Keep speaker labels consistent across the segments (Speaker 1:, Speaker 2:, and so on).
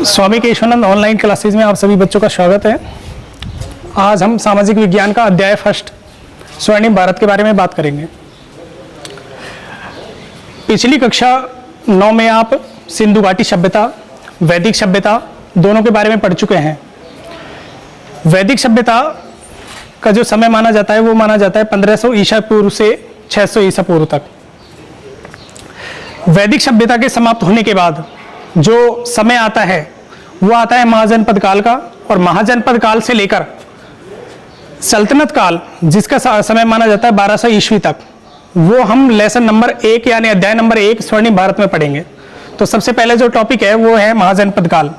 Speaker 1: स्वामी Keshavananda online classes में आप सभी बच्चों का स्वागत है। आज हम सामाजिक विज्ञान का अध्याय फर्स्ट स्वर्णिम भारत के बारे में बात करेंगे। पिछली कक्षा 9 में आप सिंधु घाटी सभ्यता, वैदिक सभ्यता दोनों के बारे में पढ़ चुके हैं। वैदिक सभ्यता का जो समय माना जाता है वो माना जाता है 1500 ईसा पूर्व से 600 ईसा पूर्व तक। वैदिक सभ्यता के समाप्त होने के बाद जो समय आता है वो आता है महाजनपद काल का, और महाजनपद काल से लेकर सल्तनत काल जिसका समय माना जाता है 1200 ईस्वी तक, वो हम लेसन नंबर 1 यानी अध्याय नंबर 1 स्वर्णिम भारत में पढ़ेंगे। तो सबसे पहले जो टॉपिक है वो है महाजनपद काल।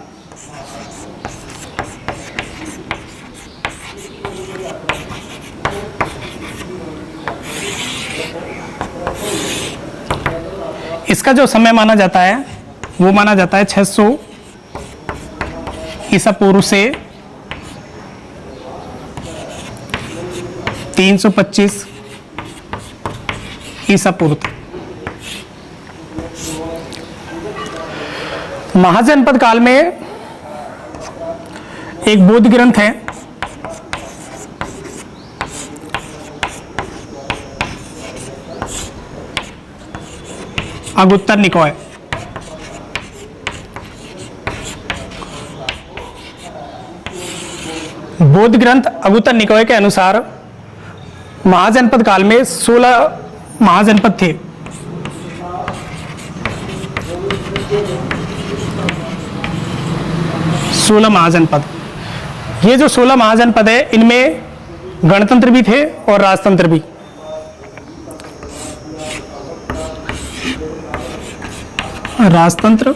Speaker 1: इसका जो समय माना जाता है वो माना जाता है 600 ईसा पूर्व से 325 ईसा पूर्व तक। महाजनपद काल में एक बौद्ध ग्रंथ है अगुत्तर निकाय। बौद्ध ग्रंथ अगुत्तर निकाय के अनुसार महाजनपद काल में 16 महाजनपद थे। महाजनपद, ये जो 16 महाजनपद है इनमें गणतंत्र भी थे और राजतंत्र भी। राजतंत्र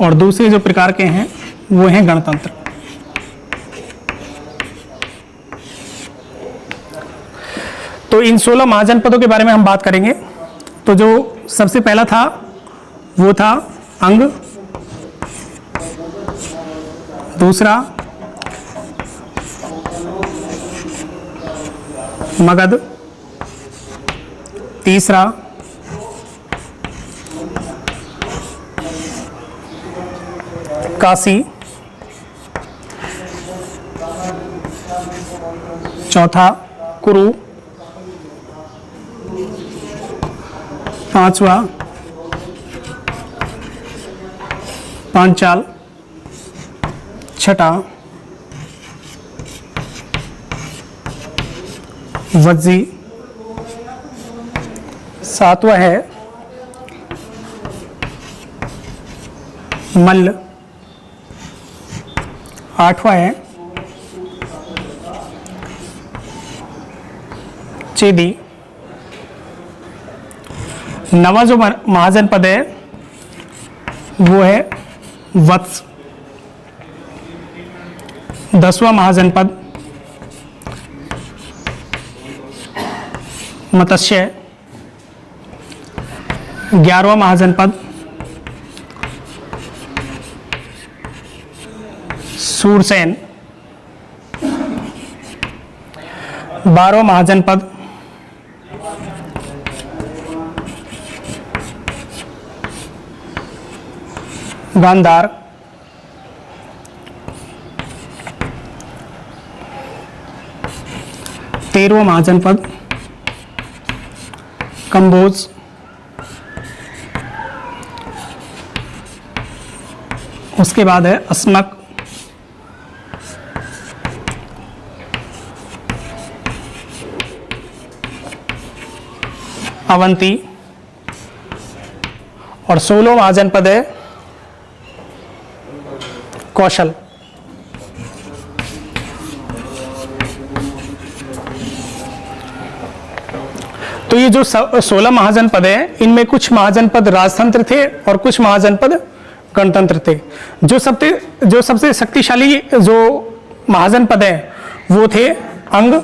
Speaker 1: और दूसरे जो प्रकार के हैं वो हैं गणतंत्र। तो इन 16 महाजनपदों के बारे में हम बात करेंगे। तो जो सबसे पहला था वो था अंग, दूसरा मगध, तीसरा काशी, चौथा कुरु, पांचवा पांचाल, छठा वज्जी, सातवां है मल्ल, आठवां है चेदी, नवा जो महाजनपद है वो है वत्स, 10वां महाजनपद मत्स्य, 11वां महाजनपद सूरसेन, 12वां महाजनपद गांधार, 13वां महाजनपद कंबोज, उसके बाद है अस्मक, अवंती, और 16वां महाजनपद है कौशल। तो ये जो 16 महाजनपद है इनमें कुछ महाजनपद राजतंत्र थे और कुछ महाजनपद गणतंत्र थे। जो सबसे शक्तिशाली जो महाजनपद है वो थे अंग,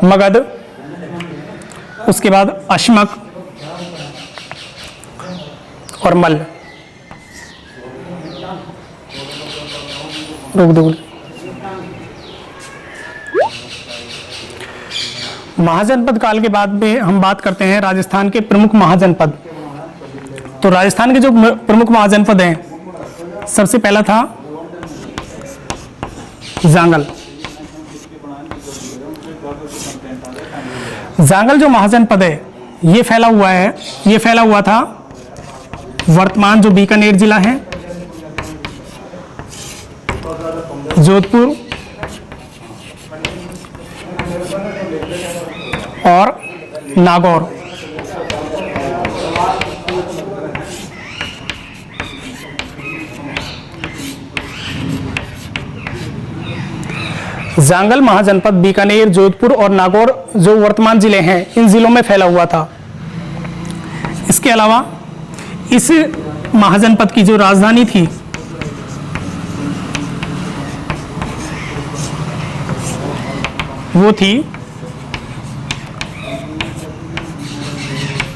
Speaker 1: मगध, उसके बाद अश्मक और मल्ल। रोक दो। महाजनपद काल के बाद में हम बात करते हैं राजस्थान के प्रमुख महाजनपद। तो राजस्थान के जो प्रमुख महाजनपद हैं, सबसे पहला था जांगल। जांगल जो महाजनपद है ये फैला हुआ था वर्तमान जो बीकानेर जिला है, जोधपुर और नागौर। जांगल महाजनपद बीकानेर, जोधपुर और नागौर जो वर्तमान जिले हैं, इन जिलों में फैला हुआ था। इसके अलावा इस महाजनपद की जो राजधानी थी वो थी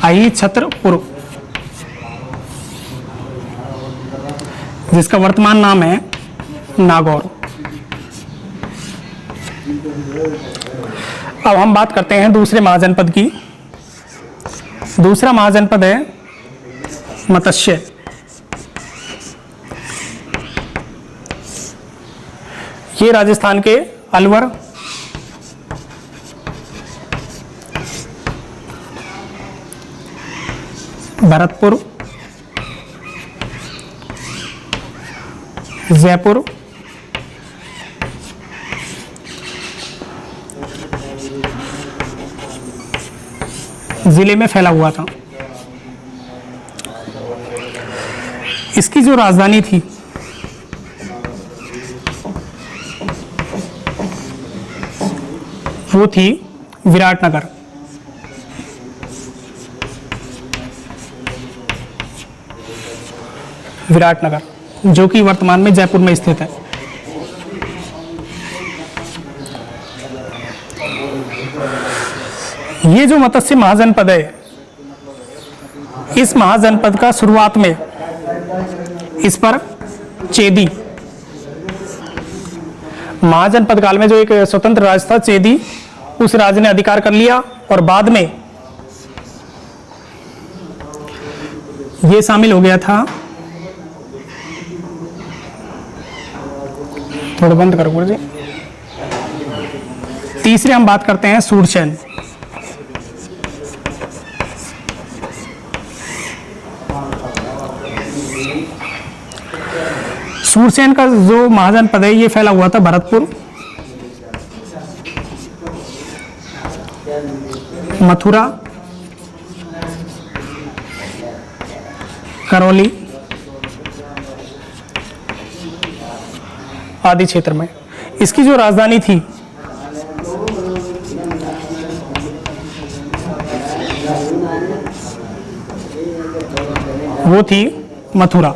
Speaker 1: अहिछत्रपुर, जिसका वर्तमान नाम है नागौर। अब हम बात करते हैं दूसरे महाजनपद की। दूसरा महाजनपद है मत्स्य। ये राजस्थान के अलवर, भरतपुर, जयपुर, जिले में फैला हुआ था। इसकी जो राजधानी थी वो थी विराटनगर। विराटनगर जो कि वर्तमान में जयपुर में स्थित है। ये जो मत्स्य महाजनपद है, इस महाजनपद का शुरुआत में इस पर चेदी, महाजनपद काल में जो एक स्वतंत्र राज्य था चेदी, उस राज्य ने अधिकार कर लिया और बाद में ये शामिल हो गया था। थोड़ा बंद करो गुरु जी। तीसरे हम बात करते हैं सूरसेन। सूरसेन का जो महाजनपद है ये फैला हुआ था भरतपुर, मथुरा, करौली आदि क्षेत्र में। इसकी जो राजधानी थी वो थी मथुरा।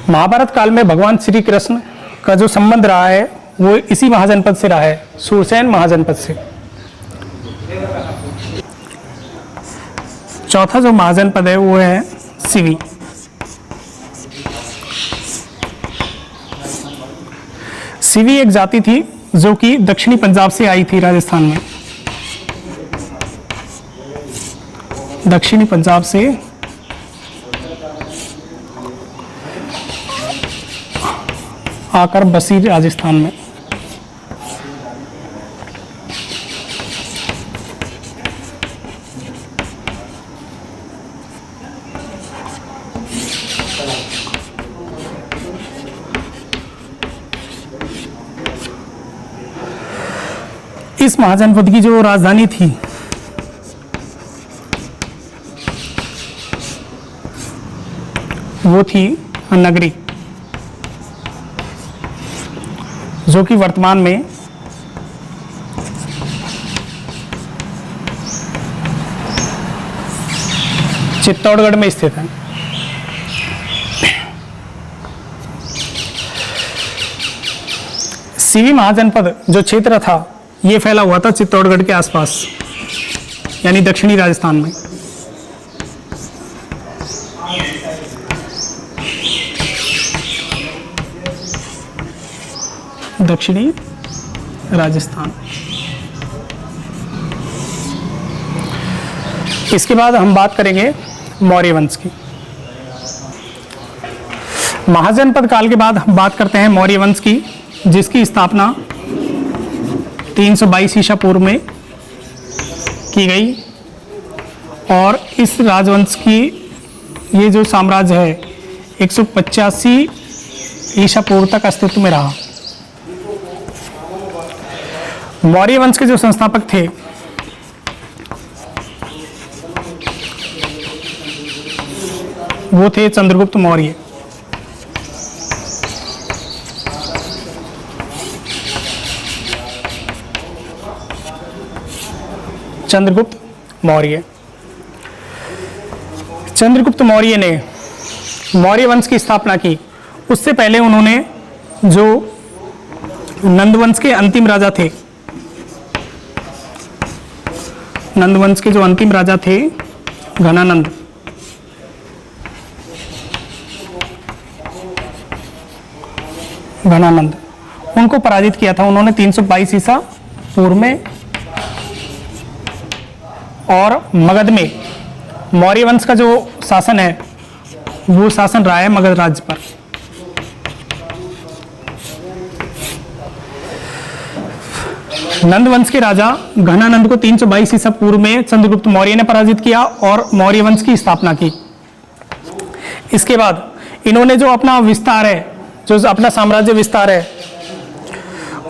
Speaker 1: महाभारत काल में भगवान श्री कृष्ण का जो संबंध रहा है वो इसी महाजनपद से रहा है, सूरसेन महाजनपद से। चौथा जो महाजनपद है वो है सिवी। सिवी एक जाति थी जो कि दक्षिणी पंजाब से आई थी राजस्थान में। दक्षिणी पंजाब से आकर बसी राजस्थान में। इस महाजनपद की जो राजधानी थी वो थी नगरी, जो कि वर्तमान में चित्तौड़गढ़ में स्थित है। सीवी महाजनपद जो क्षेत्र था ये फैला हुआ था चित्तौड़गढ़ के आसपास, यानी दक्षिणी राजस्थान में। दक्षिणी राजस्थान। इसके बाद हम बात करेंगे मौर्य वंश की। महाजनपद काल के बाद हम बात करते हैं मौर्य वंश की, जिसकी स्थापना 322 ईसा पूर्व में की गई। और इस राजवंश की ये जो साम्राज्य है 185 ईसा पूर्व तक अस्तित्व में रहा। मौर्य वंश के जो संस्थापक थे वो थे चंद्रगुप्त मौर्य। चंद्रगुप्त मौर्य चंद्रगुप्त मौर्य ने मौर्य वंश की स्थापना की। उससे पहले उन्होंने जो नंद वंश के अंतिम राजा थे, नंद वंश के जो अंतिम राजा थे घनानंद, उनको पराजित किया था उन्होंने 322 ईसा पूर्व में। और मगध में मौर्य वंश का जो शासन है वो शासन रहा है मगध राज्य पर। नंद वंश के राजा घनानंद को 322 ईसा पूर्व में चंद्रगुप्त मौर्य ने पराजित किया और मौर्य वंश की स्थापना की। इसके बाद इन्होंने जो अपना विस्तार है, जो अपना साम्राज्य विस्तार है,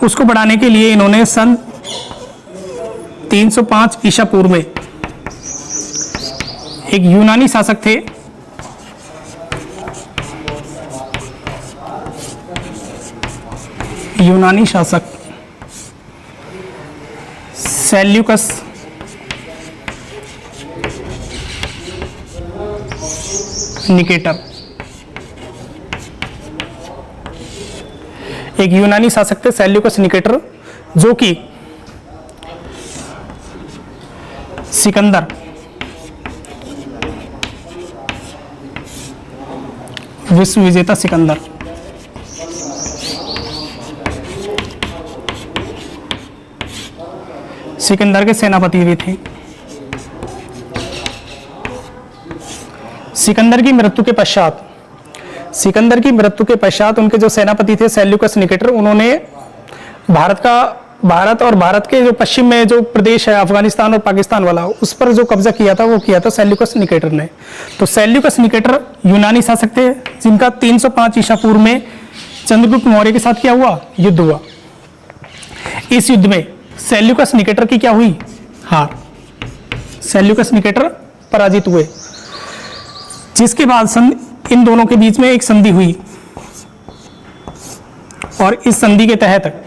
Speaker 1: उसको बढ़ाने के लिए इन्होंने सन 305 ईसा पूर्व में एक यूनानी शासक थे, यूनानी शासक सेल्यूकस निकेटर, एक यूनानी शासक थे सेल्यूकस निकेटर, जो कि सिकंदर विश्व विजेता सिकंदर के सेनापति भी थे। सिकंदर की मृत्यु के पश्चात उनके जो सेनापति थे सेल्यूकस निकेटर, उन्होंने भारत और भारत के जो पश्चिम में जो प्रदेश है अफगानिस्तान और पाकिस्तान वाला, उस पर जो कब्जा किया था वो किया था सेल्यूकस निकेटर ने। तो सेल्यूकस निकेटर यूनानी शासक थे जिनका 305 ईसा पूर्व में चंद्रगुप्त मौर्य के साथ क्या हुआ, युद्ध हुआ। इस युद्ध में सेल्यूकस निकेटर की क्या हुई, हार। सेल्यूकस निकेटर पराजित हुए, जिसके बाद इन दोनों के बीच में एक संधि हुई और इस संधि के तहत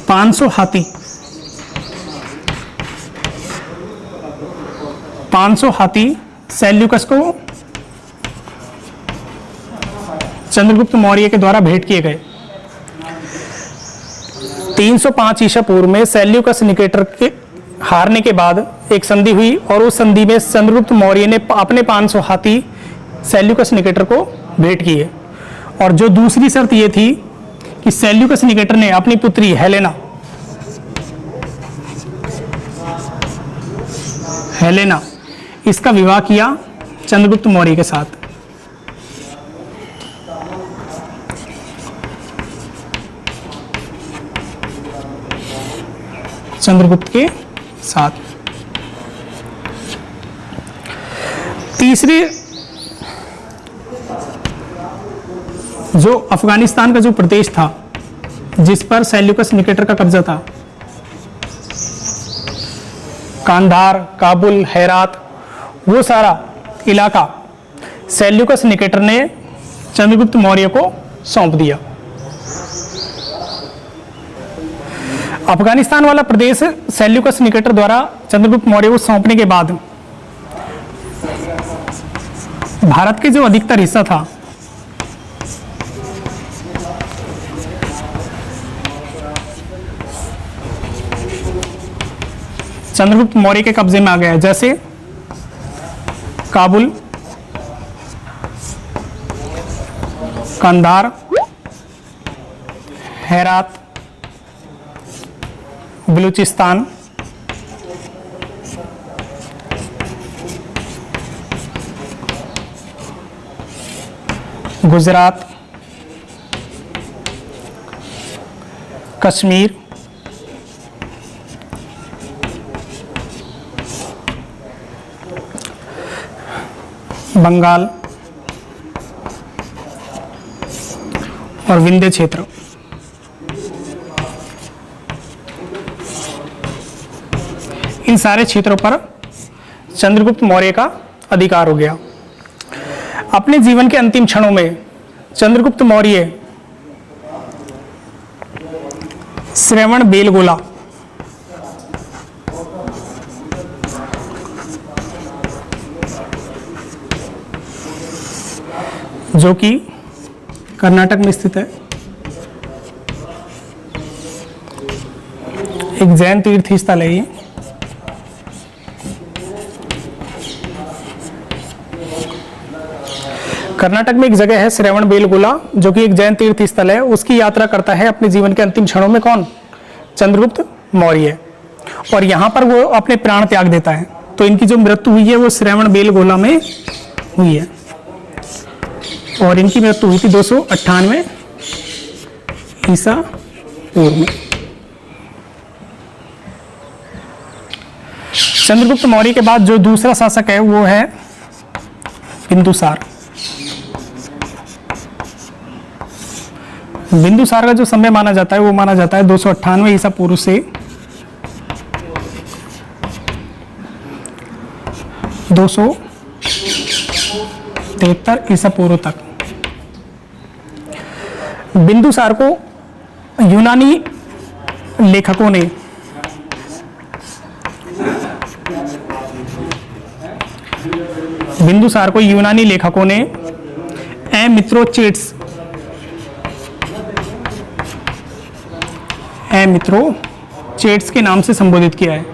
Speaker 1: 500 हाथी सेल्यूकस को चंद्रगुप्त मौर्य के द्वारा भेंट किए गए। 305 ईसा पूर्व में सेल्यूकस निकेटर के हारने के बाद एक संधि हुई और उस संधि में चंद्रगुप्त मौर्य ने अपने 500 हाथी सेल्यूकस निकेटर को भेंट किए। और जो दूसरी शर्त यह थी कि सेल्यूकस निकेटर ने अपनी पुत्री हेलेना इसका विवाह किया चंद्रगुप्त मौर्य के साथ। चंद्रगुप्त के साथ। तीसरी, जो अफगानिस्तान का जो प्रदेश था जिस पर सेल्यूकस निकेटर का कब्जा था, कांधार, काबुल, हेरात, वो सारा इलाका सेल्यूकस निकेटर ने चंद्रगुप्त मौर्य को सौंप दिया। अफगानिस्तान वाला प्रदेश सेल्यूकस निकेटर द्वारा चंद्रगुप्त मौर्य को सौंपने के बाद भारत के जो अधिकतर हिस्सा था चंद्रगुप्त मौर्य के कब्जे में आ गया, जैसे काबुल, कंधार, हेरात, बलूचिस्तान, गुजरात, कश्मीर, बंगाल और विंध्य क्षेत्र। इन सारे क्षेत्रों पर चंद्रगुप्त मौर्य का अधिकार हो गया। अपने जीवन के अंतिम क्षणों में चंद्रगुप्त मौर्य श्रवण बेलगोला जो कि कर्नाटक में स्थित है, एक जैन तीर्थ स्थल है ये। कर्नाटक में एक जगह है श्रवण बेलगोला जो कि एक जैन तीर्थ स्थल है। उसकी यात्रा करता है अपने जीवन के अंतिम क्षणों में कौन? चंद्रगुप्त मौर्य। और यहाँ पर वो अपने प्राण त्याग देता है। तो इनकी जो मृत्यु हुई है वो श्रवण बेलगोला में हुई है और इनकी मृत्यु हुई थी 298 ईसा पूर्व में। चंद्रगुप्त मौर्य के बाद जो दूसरा शासक है वो है बिंदुसार। बिंदुसार का जो समय माना जाता है वो माना जाता है 298 ईसा पूर्व से 273 ईसा पूर्व तक। बिंदुसार को यूनानी लेखकों ने एमित्रोचेट्स के नाम से संबोधित किया है।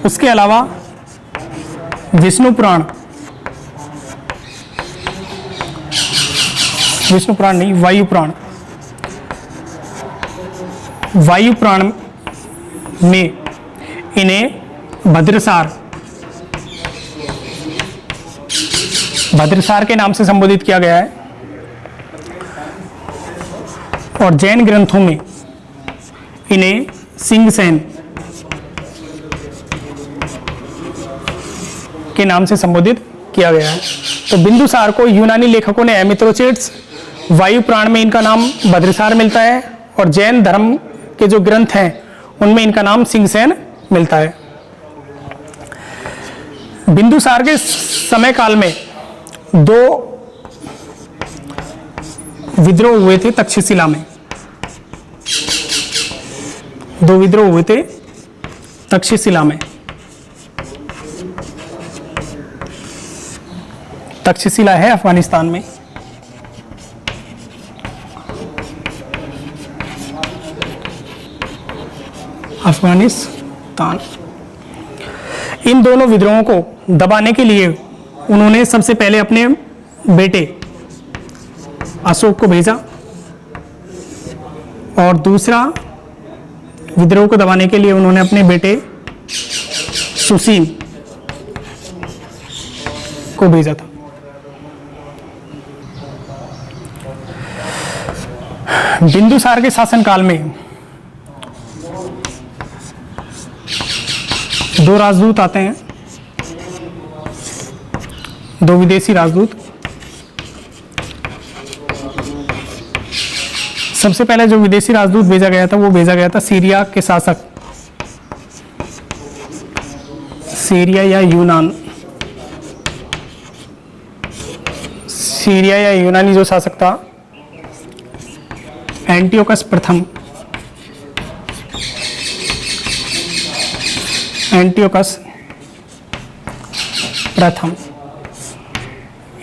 Speaker 1: उसके अलावा विष्णु पुराण नहीं, वायु पुराण में इन्हें भद्रसार के नाम से संबोधित किया गया है। और जैन ग्रंथों में इन्हें सिंहसेन के नाम से संबोधित किया गया है। तो बिंदुसार को यूनानी लेखकों ने एमित्रोचेट्स, वायु पुराण में इनका नाम भद्रसार मिलता है और जैन धर्म के जो ग्रंथ हैं उनमें इनका नाम सिंहसेन मिलता है। बिंदुसार के समय काल में 2 विद्रोह हुए थे तक्षशिला में। 2 विद्रोह हुए थे तक्षशिला में। तक्षशिला है अफगानिस्तान में। इन दोनों विद्रोहों को दबाने के लिए उन्होंने सबसे पहले अपने बेटे अशोक को भेजा और दूसरा विद्रोह को दबाने के लिए उन्होंने अपने बेटे सुसीम को भेजा था। बिंदुसार के शासनकाल में 2 राजदूत आते हैं, 2 विदेशी राजदूत। सबसे पहले जो विदेशी राजदूत भेजा गया था वो भेजा गया था सीरिया के शासक, सीरिया या यूनानी जो शासक था एंटियोकस प्रथम।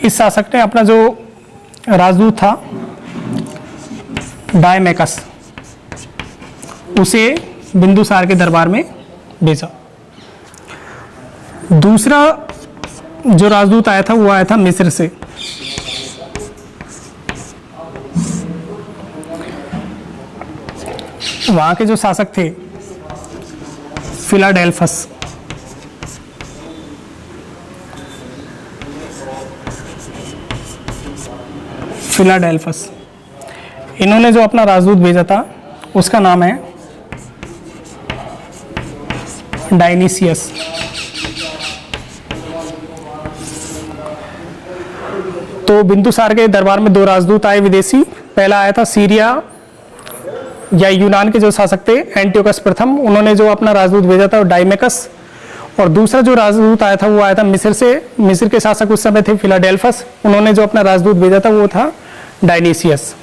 Speaker 1: इस शासक ने अपना जो राजदूत था डायमेकस उसे बिंदुसार के दरबार में भेजा। दूसरा जो राजदूत आया था वो आया था मिस्र से। वहां के जो शासक थे फिलाडेल्फस। फिलाडेल्फस। इन्होंने जो अपना राजदूत भेजा था उसका नाम है डायनीसियस। तो बिंदुसार के दरबार में 2 राजदूत आए विदेशी। पहला आया था सीरिया या यूनान के जो शासक थे एंटियोकस प्रथम, उन्होंने जो अपना राजदूत भेजा था वो डाइमेकस। और दूसरा जो राजदूत आया था वो आया था मिस्र से। मिस्र के शासक उस समय थे फिलाडेल्फस, उन्होंने जो अपना राजदूत भेजा था वो था डायनीसियस।